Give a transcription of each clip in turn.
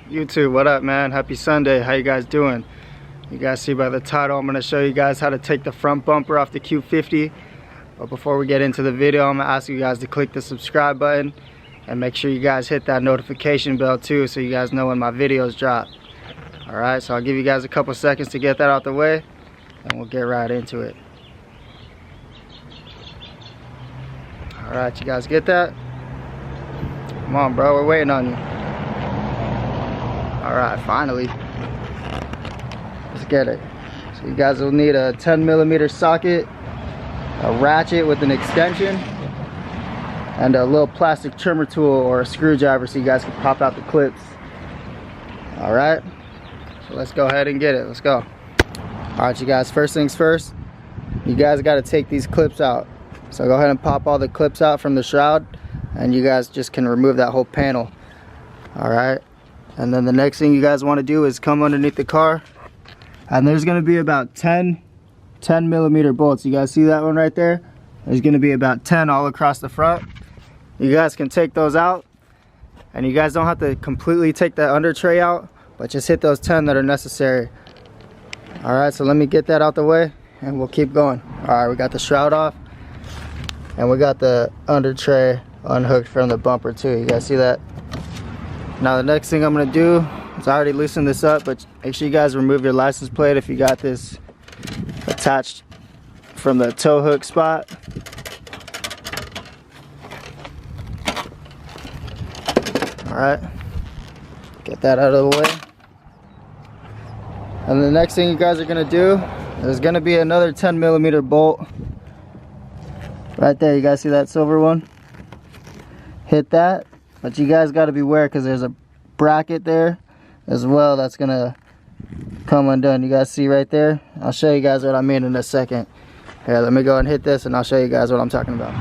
YouTube, what up, man? Happy Sunday. How you guys doing? You guys see by the title, I'm going to show you guys how to take the front bumper off the Q50. But before we get into the video, I'm going to ask you guys to click the subscribe button and make sure you guys hit that notification bell too, so you guys know when my videos drop. Alright, so I'll give you guys a couple seconds to get that out the way and we'll get right into it. Alright, you guys get that? Come on, bro, we're waiting on you. Alright, finally. Let's get it. So you guys will need a 10mm socket, a ratchet with an extension, and a little plastic trimmer tool or a screwdriver so you guys can pop out the clips. Alright, so let's go ahead and get it. Let's go. Alright, you guys, first things first, you guys got to take these clips out. So go ahead and pop all the clips out from the shroud, and you guys just can remove that whole panel. Alright, and then the next thing you guys want to do is come underneath the car, and there's going to be about 10mm bolts. You guys see that one right there? There's going to be about 10 all across the front. You guys can take those out, and you guys don't have to completely take that under tray out, but just hit those 10 that are necessary. Alright, so let me get that out the way and we'll keep going. Alright, we got the shroud off and we got the under tray unhooked from the bumper too. You guys see that? Now the next thing I'm going to do is I already loosened this up, but make sure you guys remove your license plate if you got this attached from the tow hook spot. Alright, get that out of the way. And the next thing you guys are going to do, there's going to be another 10mm bolt right there. You guys see that silver one? Hit that, but you guys got to beware because there's a bracket there as well that's going to come undone. You guys see right there? I'll show you guys what I mean in a second. Here, let me go and hit this and I'll show you guys what I'm talking about.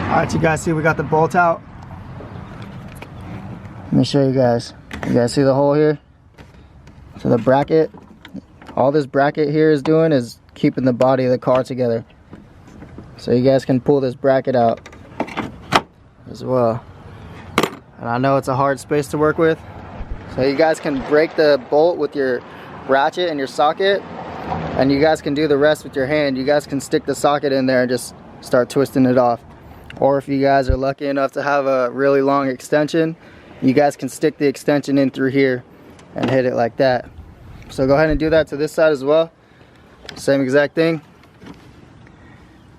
Alright, you guys see we got the bolt out. Let me show you guys. You guys see the hole here? So the bracket, all this bracket here is doing is keeping the body of the car together. So you guys can pull this bracket out as well. And I know it's a hard space to work with. So you guys can break the bolt with your ratchet and your socket, and you guys can do the rest with your hand. You guys can stick the socket in there and just start twisting it off. Or if you guys are lucky enough to have a really long extension, you guys can stick the extension in through here and hit it like that. So go ahead and do that to this side as well. Same exact thing.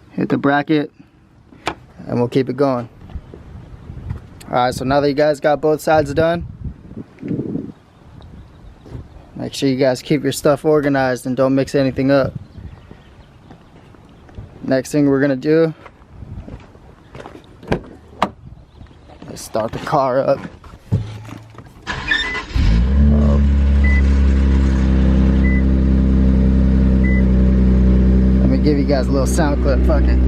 Hit the bracket and we'll keep it going. Alright, so now that you guys got both sides done, make sure you guys keep your stuff organized and don't mix anything up. Next thing we're gonna do, let's start the car up. Let me give you guys a little sound clip. Fuck it.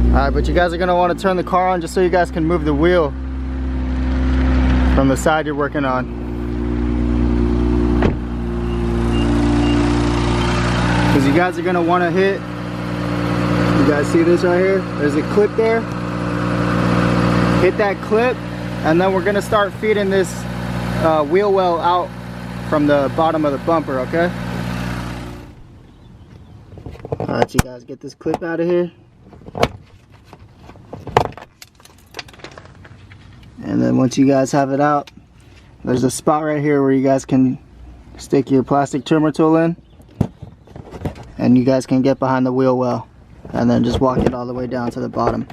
Alright, but you guys are going to want to turn the car on just so you guys can move the wheel from the side you're working on. Because you guys are going to want to hit, you guys see this right here? There's a clip there. Hit that clip, and then we're going to start feeding this wheel well out from the bottom of the bumper, okay? Alright, you guys get this clip out of here. And then once you guys have it out, there's a spot right here where you guys can stick your plastic trimmer tool in, and you guys can get behind the wheel well and then just walk it all the way down to the bottom.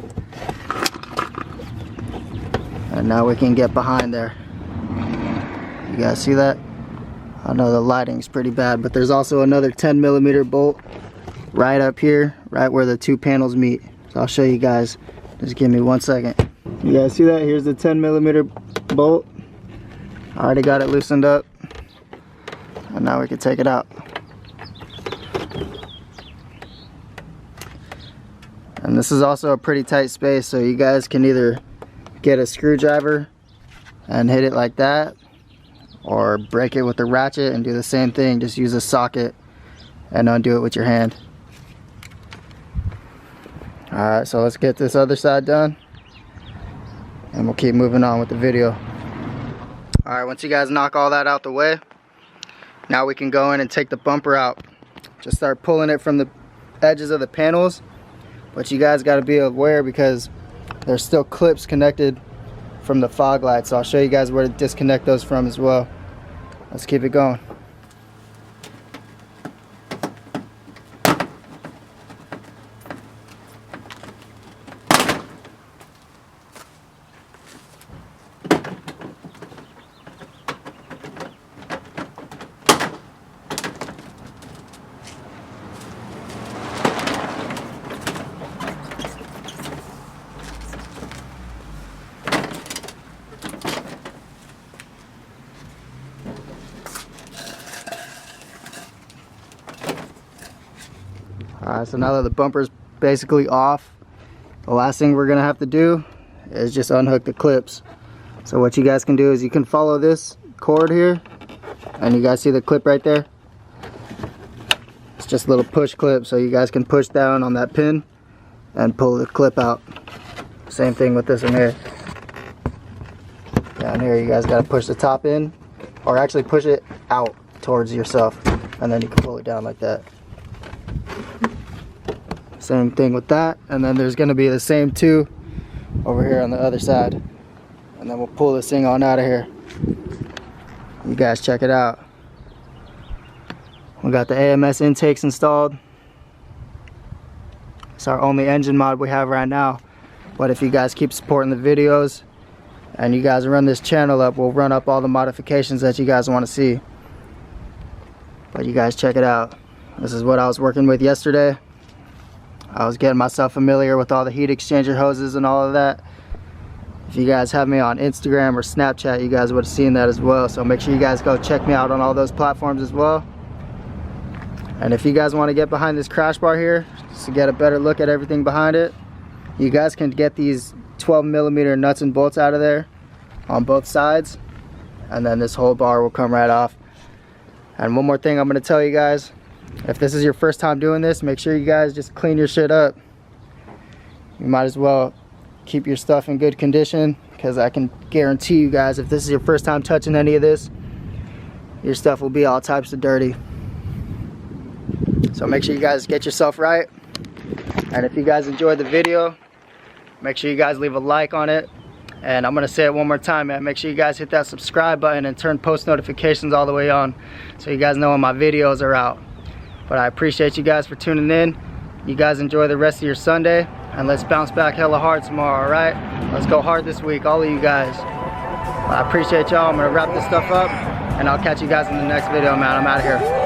And now we can get behind there. You guys see that? I know the lighting's pretty bad, but there's also another 10mm bolt right up here, right where the two panels meet. So I'll show you guys. Just give me 1 second. You guys see that? Here's the 10mm bolt. I already got it loosened up, and now we can take it out. And this is also a pretty tight space, so you guys can either get a screwdriver and hit it like that, or break it with the ratchet and do the same thing. Just use a socket and undo it with your hand. Alright, so let's get this other side done and we'll keep moving on with the video. Alright, once you guys knock all that out the way, now we can go in and take the bumper out. Just start pulling it from the edges of the panels, but you guys got to be aware because there's still clips connected from the fog lights, so I'll show you guys where to disconnect those from as well. Let's keep it going. Alright, so now that the bumper's basically off, the last thing we're gonna have to do is just unhook the clips. So what you guys can do is you can follow this cord here, and you guys see the clip right there? It's just a little push clip, so you guys can push down on that pin and pull the clip out. Same thing with this one here. Down here you guys gotta push the top in, or actually push it out towards yourself, and then you can pull it down like that. Same thing with that, and then there's gonna be the same two over here on the other side, and then we'll pull this thing on out of here. You guys check it out. We got the AMS intakes installed. It's our only engine mod we have right now, but if you guys keep supporting the videos and you guys run this channel up, we'll run up all the modifications that you guys want to see. But you guys check it out. This is what I was working with yesterday. I was getting myself familiar with all the heat exchanger hoses and all of that. If you guys have me on Instagram or Snapchat, you guys would have seen that as well. So make sure you guys go check me out on all those platforms as well. And if you guys want to get behind this crash bar here, just to get a better look at everything behind it, you guys can get these 12mm nuts and bolts out of there on both sides. And then this whole bar will come right off. And one more thing I'm going to tell you guys. If this is your first time doing this, make sure you guys just clean your shit up. You might as well keep your stuff in good condition, because I can guarantee you guys, if this is your first time touching any of this, your stuff will be all types of dirty. So make sure you guys get yourself right. And if you guys enjoyed the video, make sure you guys leave a like on it. And I'm gonna say it one more time, man. Make sure you guys hit that subscribe button and turn post notifications all the way on, so you guys know when my videos are out. But I appreciate you guys for tuning in. You guys enjoy the rest of your Sunday, and let's bounce back hella hard tomorrow, alright? Let's go hard this week, all of you guys. I appreciate y'all. I'm gonna wrap this stuff up, and I'll catch you guys in the next video, man. I'm out of here.